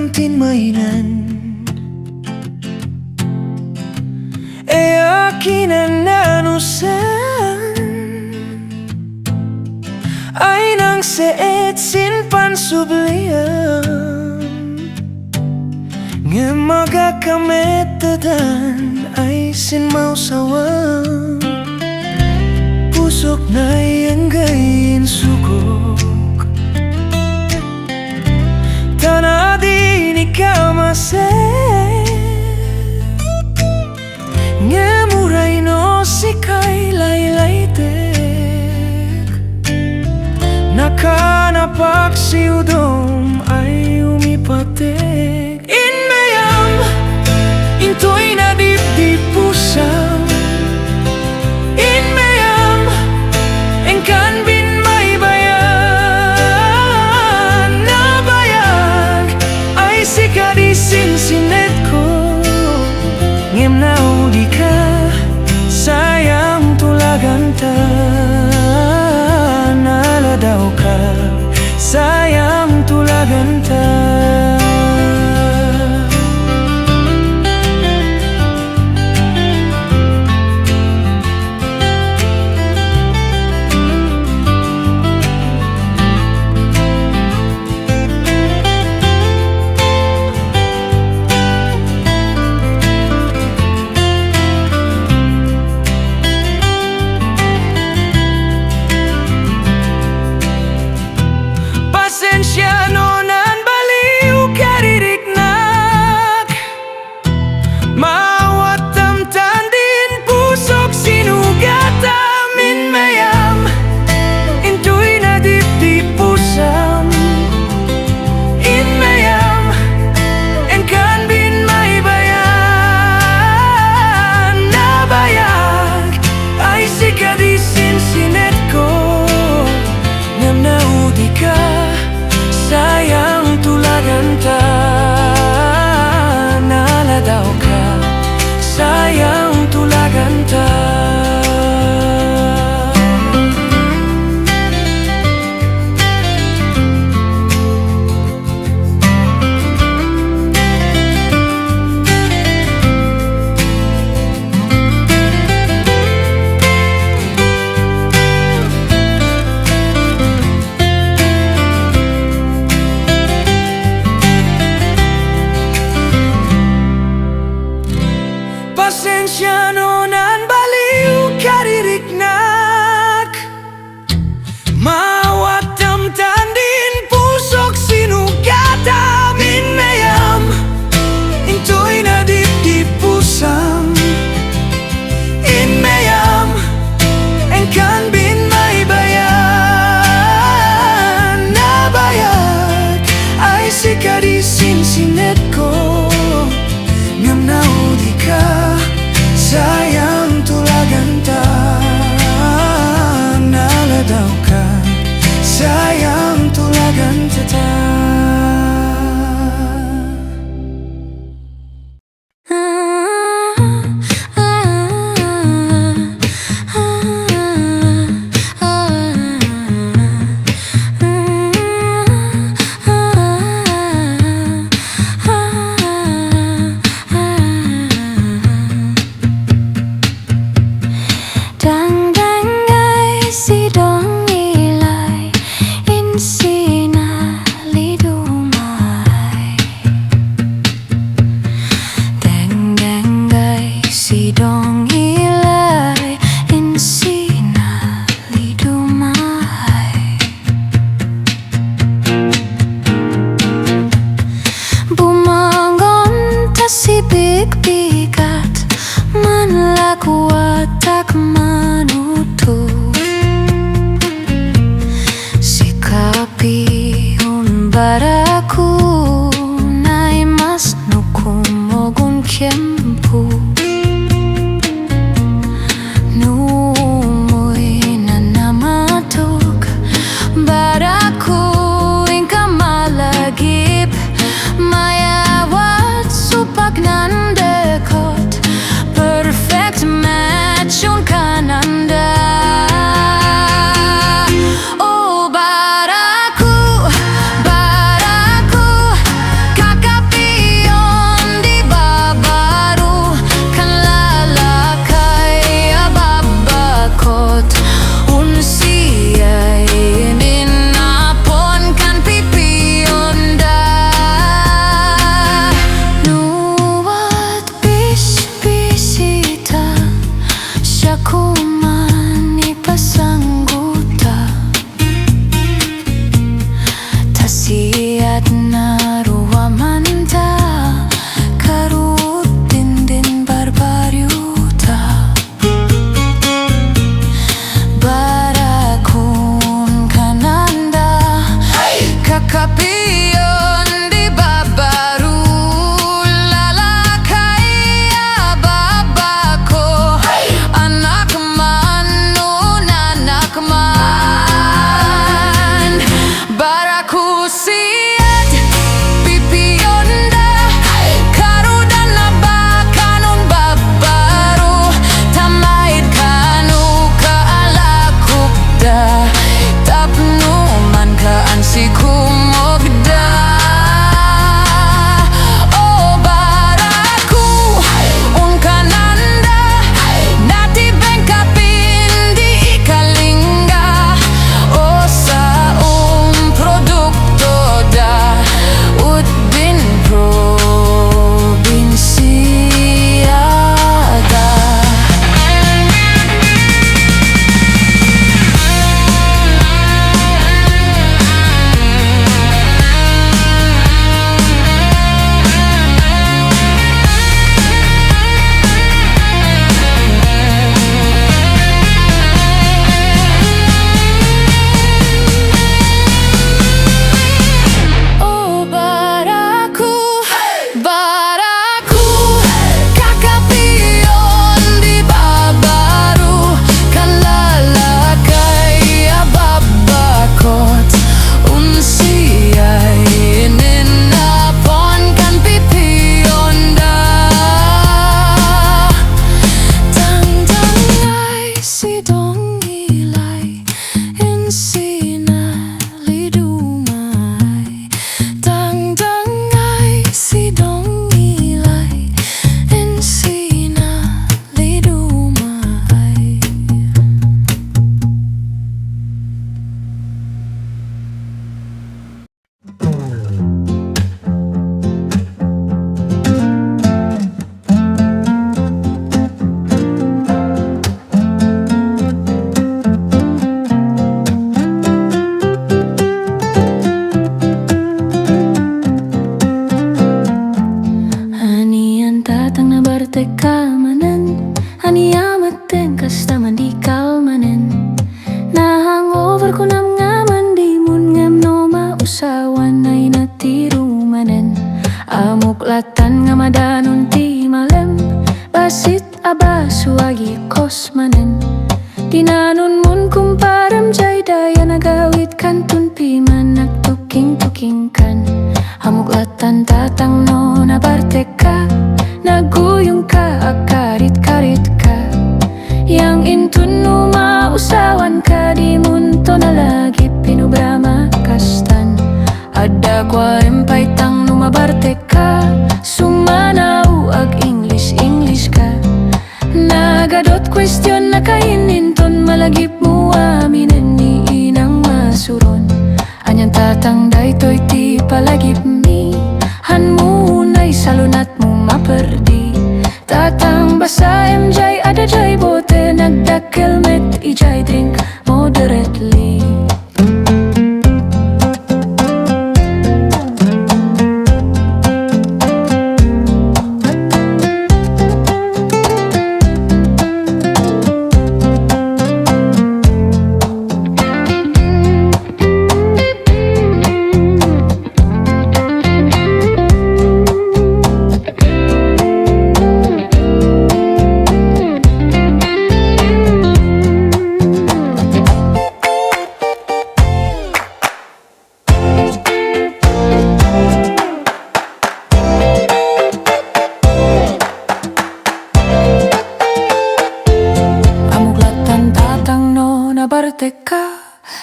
mayam tinmainan akin nanusan ay nang seet sin pansublian nga magakametedan ay sin mausawang pusok na gayin sugok tanadi ni kamase nga muray no sikay laylaytek nakanapak si udom ay umipatek in mayam intoy na dip-dip pusang in mayam engkan bin may bayan na bayag ay sikadisin sinet ko ngem na udi ka sayang tulagan ta naladaw ka sayang tulagan ta. Barako na'y mas nukumogon kempo Numoy na namatok Barako ingka malagip Mayawat supag nandekot Perfect match yung kananda Oh Barako, Barako Kakapit mammartek manen. Aniamaten kasta mandi kalmanen. Na hangover ko nam ngaman di mun ngam no mausawan ay natirumanen. Amuklatan nga madanon ti malem. Bassit a baso agay-ayat manen. Tinanon mun kumparam jay daya nagawit kantun piman nagtuking-tuking kan. Amuklatan tatang no nabartek ka. Naguyong ka akarit-karit ka. Yang intun no mausawan ka di munto na lagi pinubrama kastan. Adda kwa empay tang no mabartek ka. Sumanaw ag English ka. Nagadot question na kaininton malagip mo aminen ni inang masuron. Anyang tatang daytoy ti palagip mi. Han mo unay salunat mo maperdi. Tatang basa MJ ada jay bote nagdakkel met ijay drink moderately.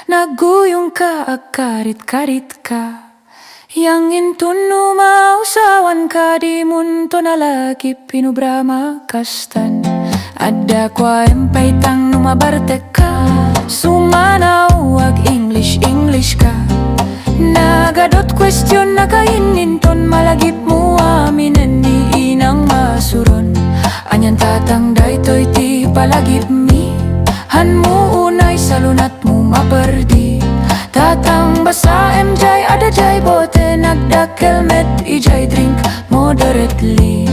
Naguyong ka akarit-karit ka. Yang intun no mausawan ka di munto na lagi pinubrama kastan. Adda kwa empay tang no mabartek ka. Sumanaw ag English ka. Nagadot question na kaininton malagip mo aminen ni inang masuron. Anyang tatang daytoy ti palagip mi. Han mo unay salunat mo maperdi. Tatang basa MJ ada jay bote nagdakkel met ijay drink moderately.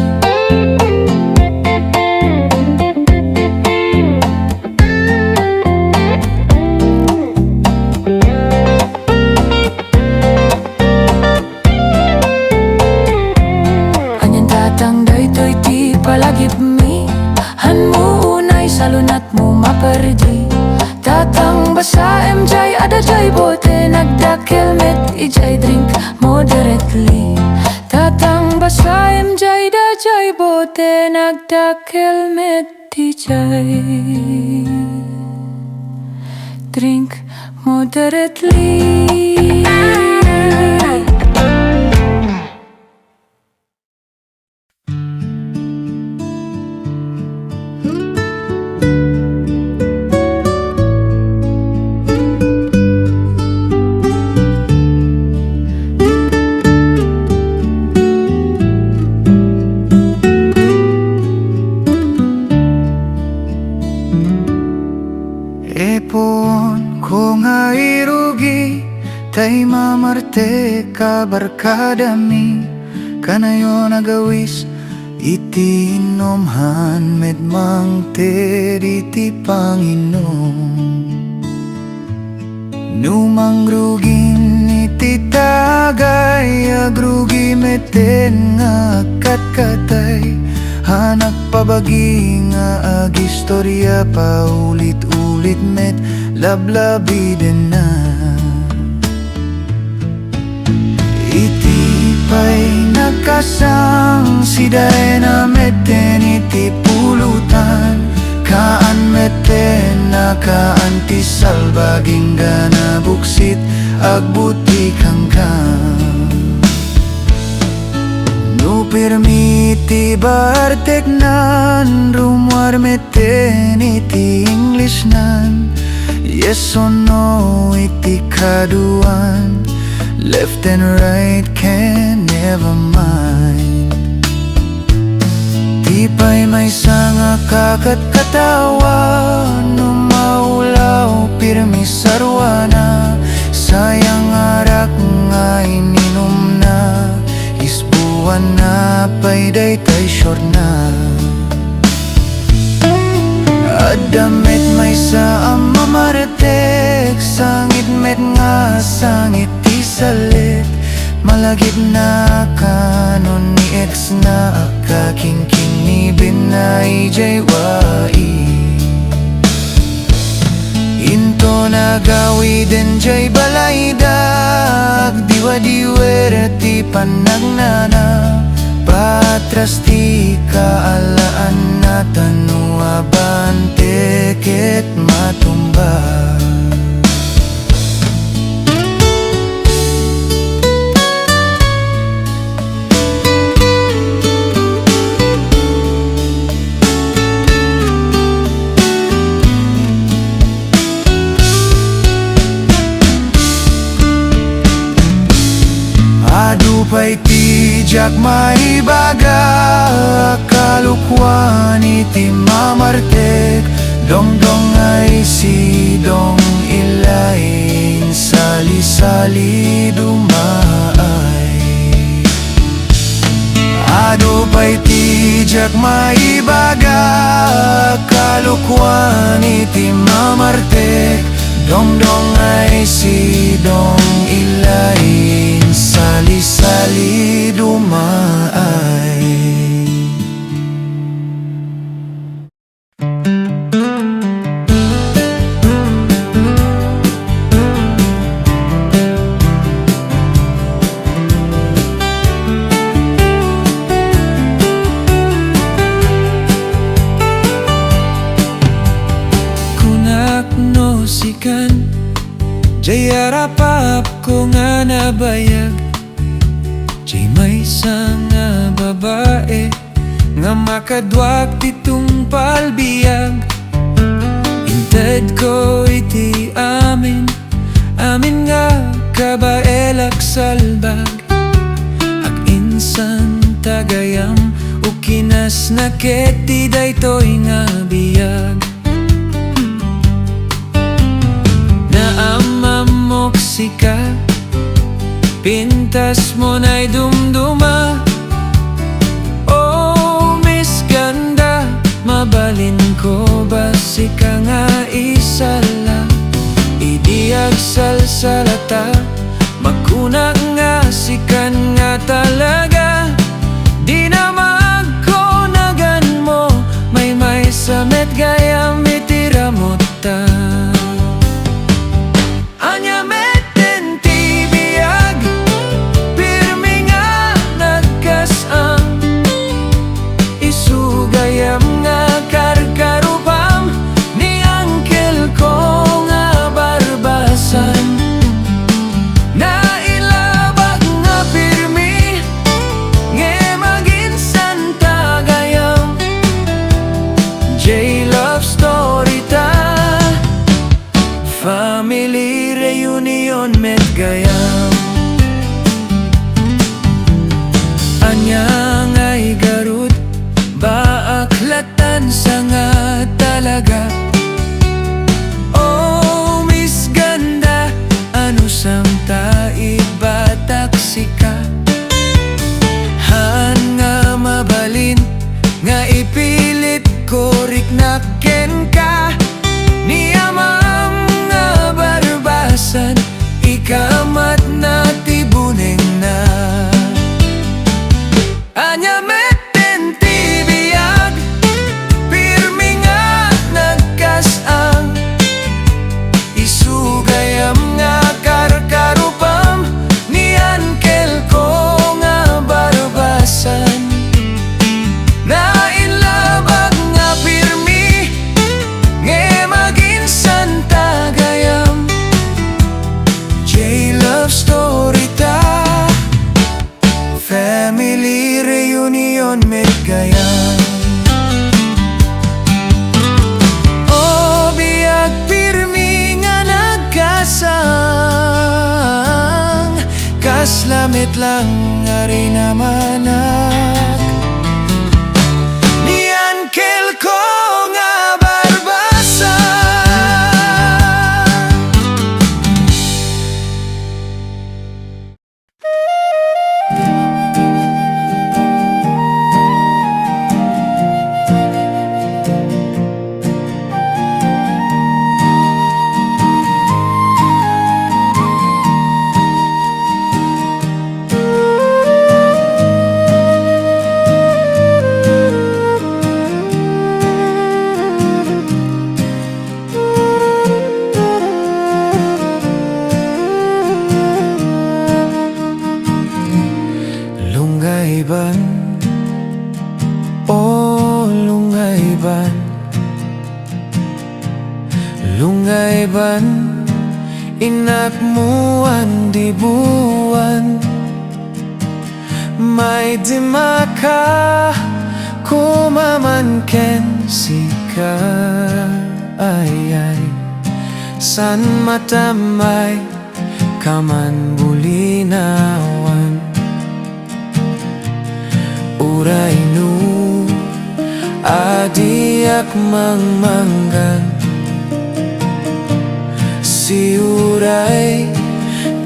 Anyang tatang daytoy ti palagip mi. Han mo unay salunat mo maperdi. Tatang basa MJ ada jay bote nagdakkel met ijay drink moderately. Tatang basa MJ da jay bote nagdakkel met ijay drink moderately. Epon ko nga irugi tay mammartek ka barkadami. Kanayo nagawis iti inomhan med mangter iti Panginom. Numangrugin iti tagay agrugi meten nga katkatay. Hanak pabagi nga agistorya paulit-ulit met lablabiden na. Iti pay nagkasang siday na meten iti pulutan. Kaan meten na kaan ti salbaging gana buksit agbuti kang no permiti bartek nan rumwar meten iti English nan. Yes or no iti kaduan. Left and right can never mind. Tipay may sanga kakat katawa. No maulaw pirmi sarwana. Sayang arak nga ininom na. Isbuwan na pay day tay short na. Adamet may sa mammartek, sangit met nga sangit isalit. Malagip na kanon ni ex na akakingking ni binay jay wai. Into nagawi din jay balaydag, diwa diwerti panagnana. Patras ti kaalaan na tanuaban tiket matumba. Adupay tijak maibaga, kalukwan iti mammartek. Dongdong ay sidong ilain, salidummay. Adupay tijak maibaga, kalukwan iti mammartek. Dongdong ay sidong ilain, salidummay. Jay arapap ko nga nabayag, jay may nga babae nga makadwag titong palbiyag. Inted ko iti amin, amin nga kabaelak salbag. Ag insan tagayam, ukinas na keti daytoy nga biyag. Naamamok-sika, pintas mo na'y dumduma. Oh, Miss Ganda, mabalin ko ba sika nga isala? Idiag salsalata, magkuna nga sikan nga talaga. Di na magkonagan mo, may samet gayam itira mo ta. Family reunion met gayam. Anyang ay garut, baaklatan sa nga talaga. Oh, Miss Ganda, ano sang taibatak sika? Han nga mabalin, nga ipilit ko riknaken ka. Niyamam nga barbasan, ikamat na tibuneng na. Anya metten tibiyag, pirmi nga nagkasang. Isugayam nga karkarupam, ni ankel ko nga barbasan. Nainlabag nga pirmi, nge maginsan tagayam. J-Love story ta, family reunion met gayam. Oh, biag pirmi nga nagkasang, kaslamit lang nga rin namanak. Ni ankel ko nga barbasan. Longayban, inagmuan di buwan. May di maka kumamanken sika ay san matamay kaman bulinawan. Uray nu adiak mangmanggan, si uray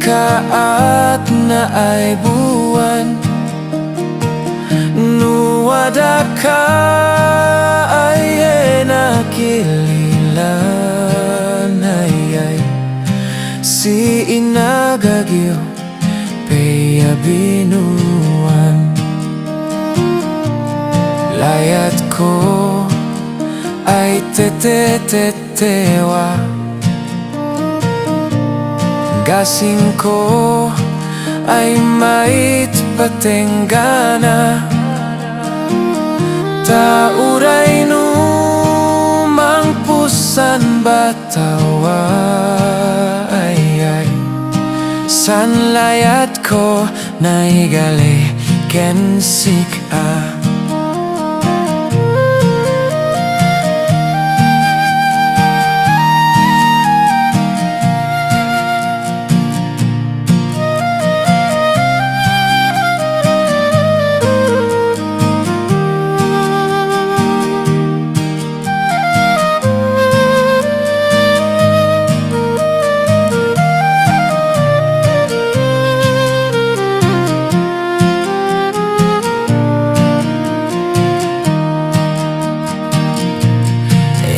kaat na ay buwan. Nuwada ka ay nakililan ay si inagagyo peya binuan. Layat ko ay tetetetewa, gasing ko ay mait patenggana. Tauray numang pusan batawa ay san layat ko naigale kensik a.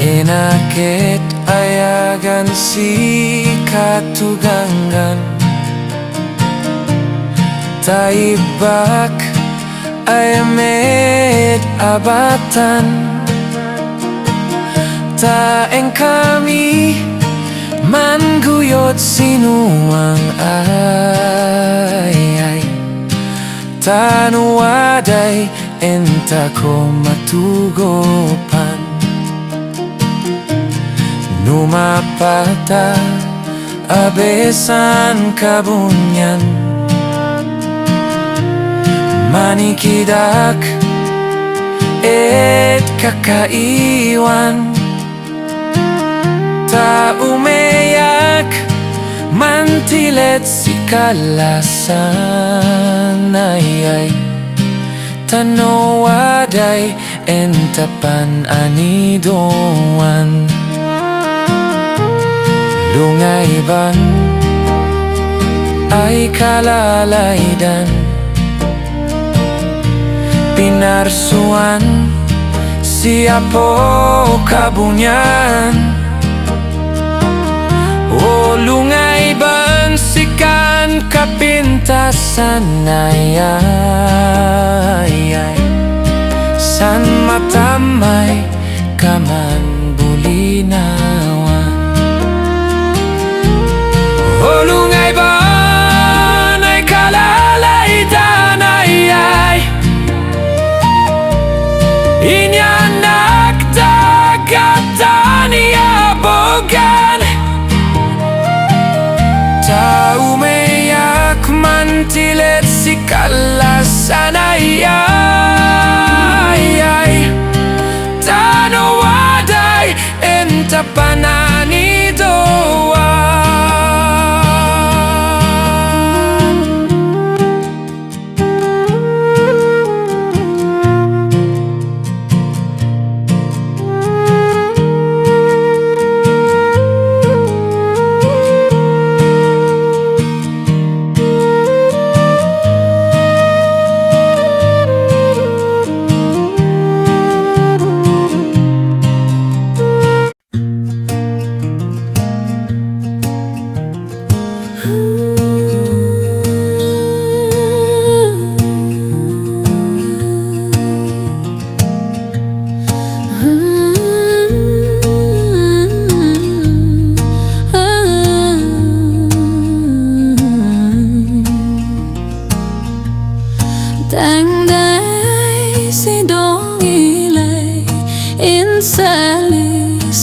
Inakit ayagan si katuganggan, taibak ayamet abatan. Taeng kami manguyot sinuang ay tanuwaday enta ko matugopan. Numapata abesan kabunyan, manikidak et kakaiwan. Ta umeyak mantilet si kalasan ay tanowaday entapan anidoan. Longayban ay kalalaydan, pinarsuan si apo kabunyan. O Longayban sikan kapintasan ay san matamay kaman bulinawan. O Longayban ay kalalaydan ay inyan nagdagatan iabogan. Ta umeyak mantilet si kalasan ay tanowaday entapan anidoan.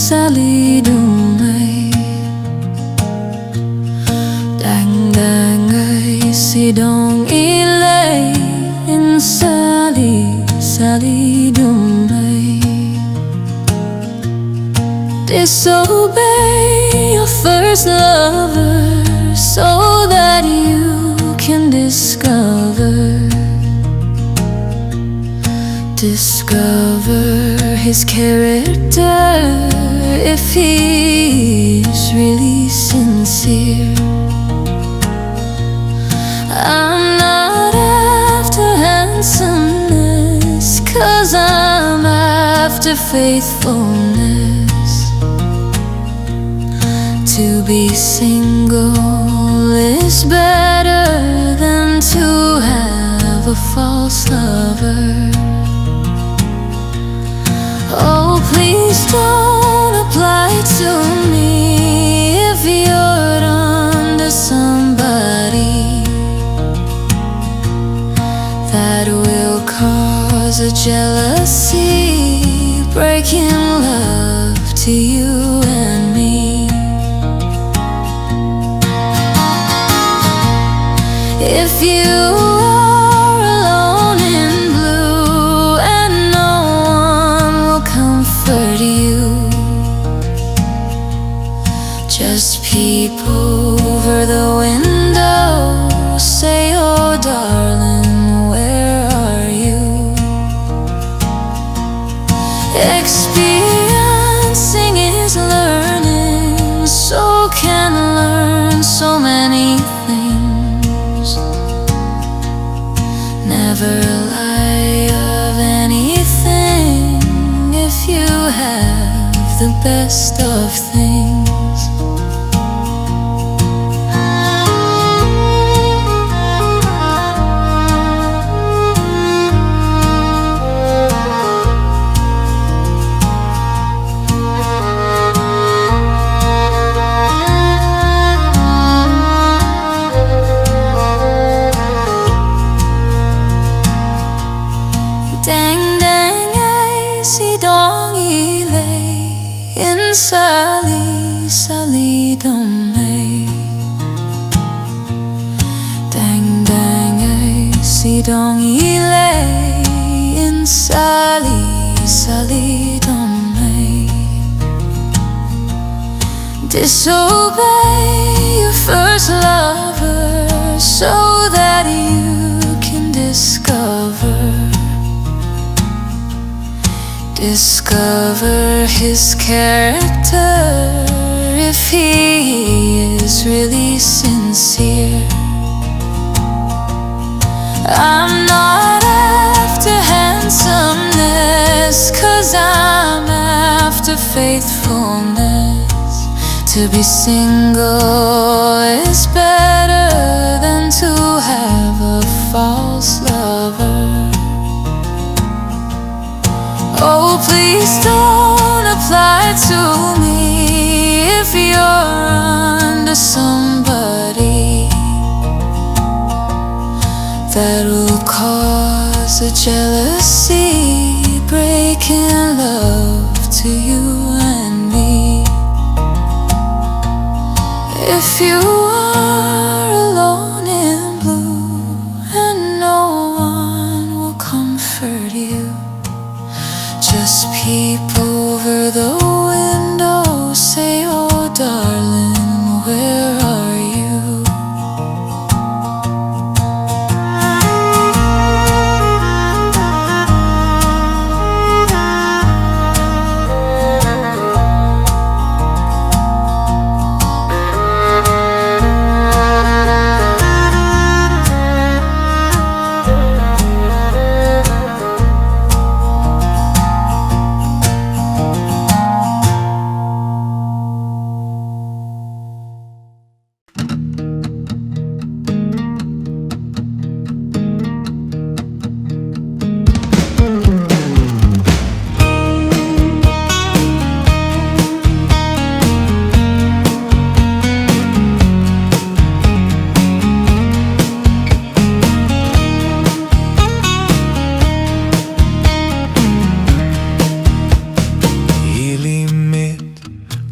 Salidummay sidong ilay in Salidummay. Disobey your first lover so that you can discover his character if he is really sincere. I'm not after handsomeness, 'cause I'm after faithfulness. To be single is better than to have a false lover. Oh, please don't apply to me if you're under somebody that will cause a jealousy, breaking love to you and me. If you are alone in blue and no one will comfort you, just peep over the window, say, oh darling, where are you? Experiencing is learning, so can learn so many things. Never lie of anything if you have the best of things. Salidummay. Dang dang ay sidong ilay in Salidummay. Disobey your first lover so that you can discover his character if he is really sincere. I'm not after handsomeness, 'cause I'm after faithfulness. To be single is better than to have a false lover. Oh, please don't apply to me if you're under somebody that will cause a jealousy, breaking love to you and me. If you are alone in blue and no one will comfort you, just peep over the window, say, oh darling, where are you?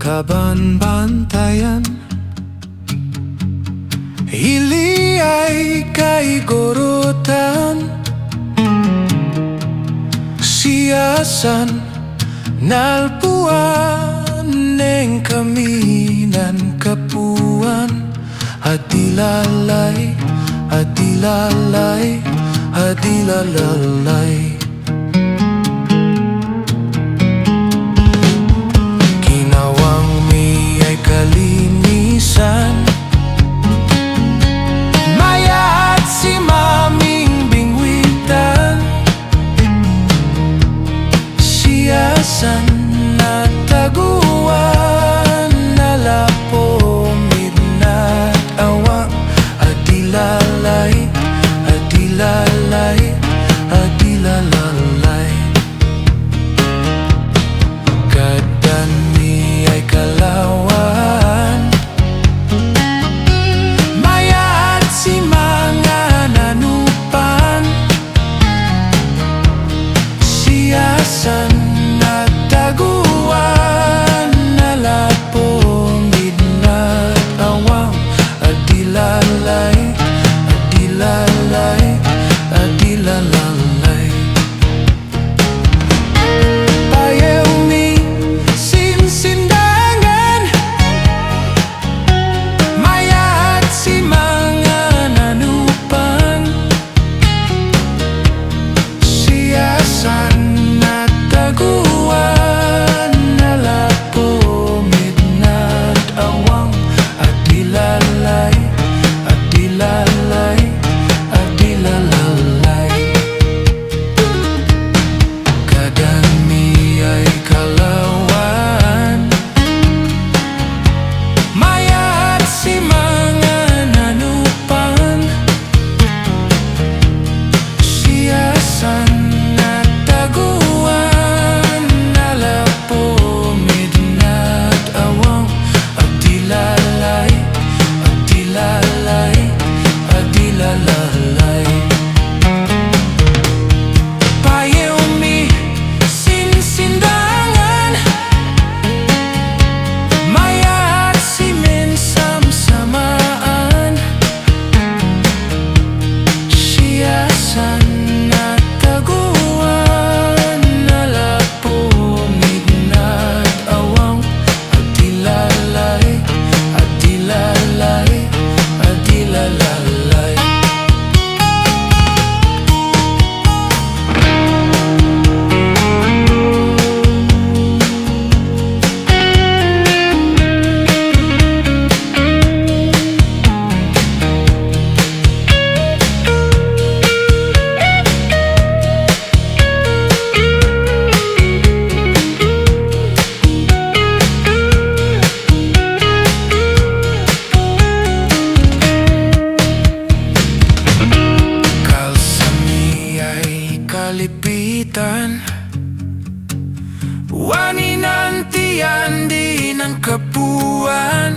Kabanbantayan, hiling ay kay gorotan, siyasan nalpuan neng kaminan kapuan. Adilalay, adilalay, adilalalay. Ginawang mi ay kalinisan, mayat si maming bingwitan, siyasan na taguan, nalapo midnight awang. Adilalay, adilalay, adilalalay. Kadan mi ay kalawan, mayat si mga nanupan, siyasan na taguan, nalapo midnight awang. Adilalay, adilalay, adilalalay. Payaw mi sinsindangan, mayat si mga nanupan, siyasan na taguan, nalapo midnight awang. Adilalay, adilalay, adilalalay. Kadan mi ay kalawan, mayat si mga nanupan, siyasan na taguan, nalapo midnight awang. Adilalay, adilalay, adilalalay. Payaw mi sinsindangan, mayat si minsamsamaan, siyasan na taguan, nalapo midnight awang. Adilalay, adilalay, adilalalay. Kalsami ay kalipitan, waninantian din ang kapuan,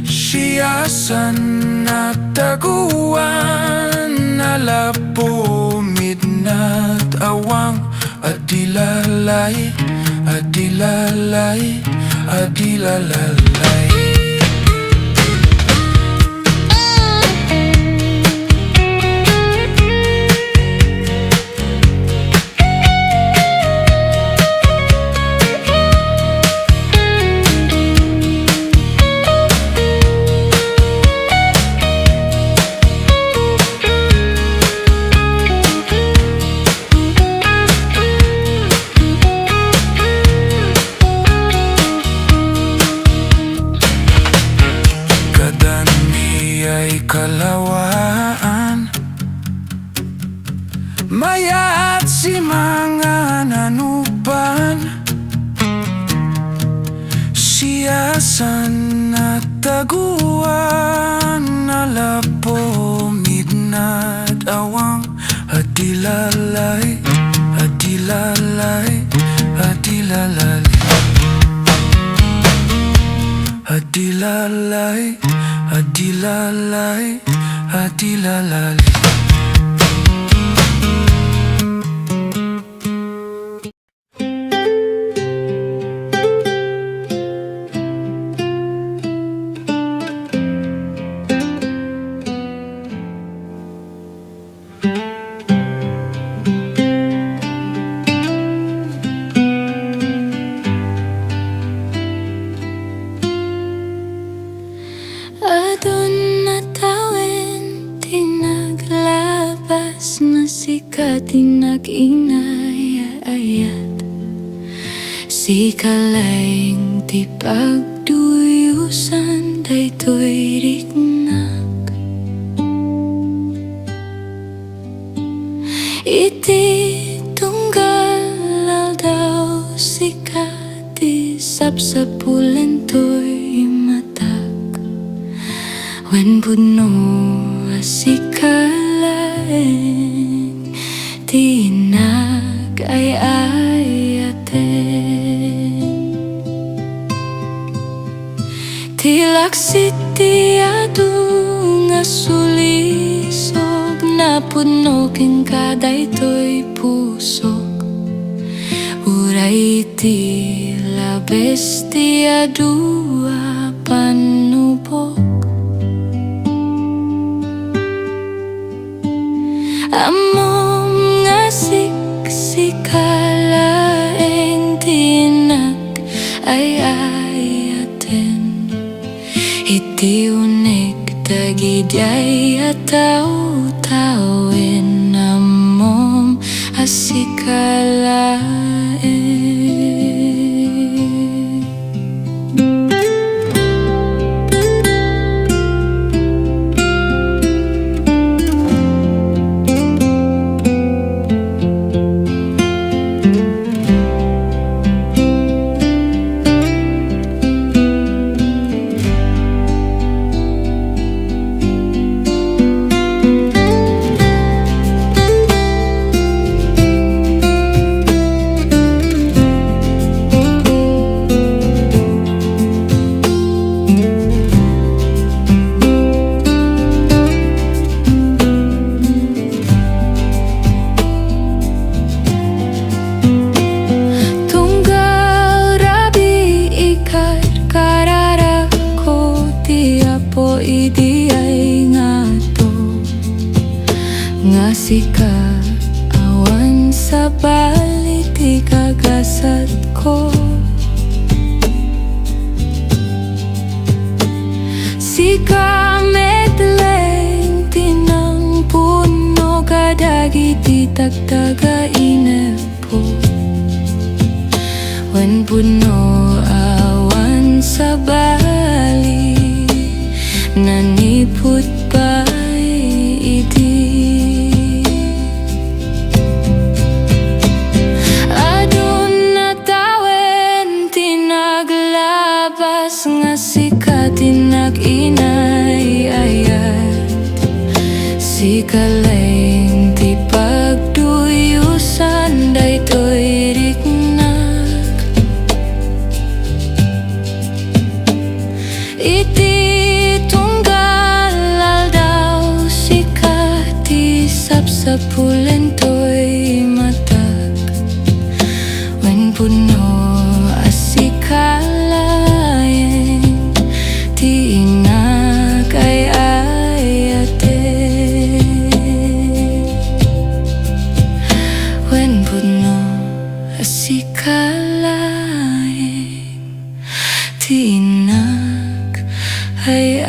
siyasan na taguan, nalapo midnight awang. Adilalay, adilalay, adilalalay. Kalawaan, mayat si mga nanupan, siyasan na taguan, nalapo midnight awang. Adilalay, adilalay, adilalalay. Adilalay, adilalay, adilalalay. tinag-inay-ayat. Si kalayng ti pagduyusan daytoy riknak. Iti tunggal daw sikat ti sapsapulen toy matak. Wen pudno asikalaeng tinag ay ayaten. Tilaksit ti adu nga sulisog na pudno king kadaytoy pusok. Uray ti labes ti adua panubok. Amom nga siksikalaeng tinag ay ayaten. Iti unig dagidyay at tao-tawin amom asikalaeng. Sika awan sa balit ikagasat ko. Sika medleng tinang puno kadagi titagtaga inepo. Wen puno awan sa bali naniput pa iti. Nga sikat tinag-inay-ayat. Si kalayng ti pagduyusan daytoy riknak. Iti tunggal daw sikat ti sapsapulen toy matak. Wen puno asikal tinag ay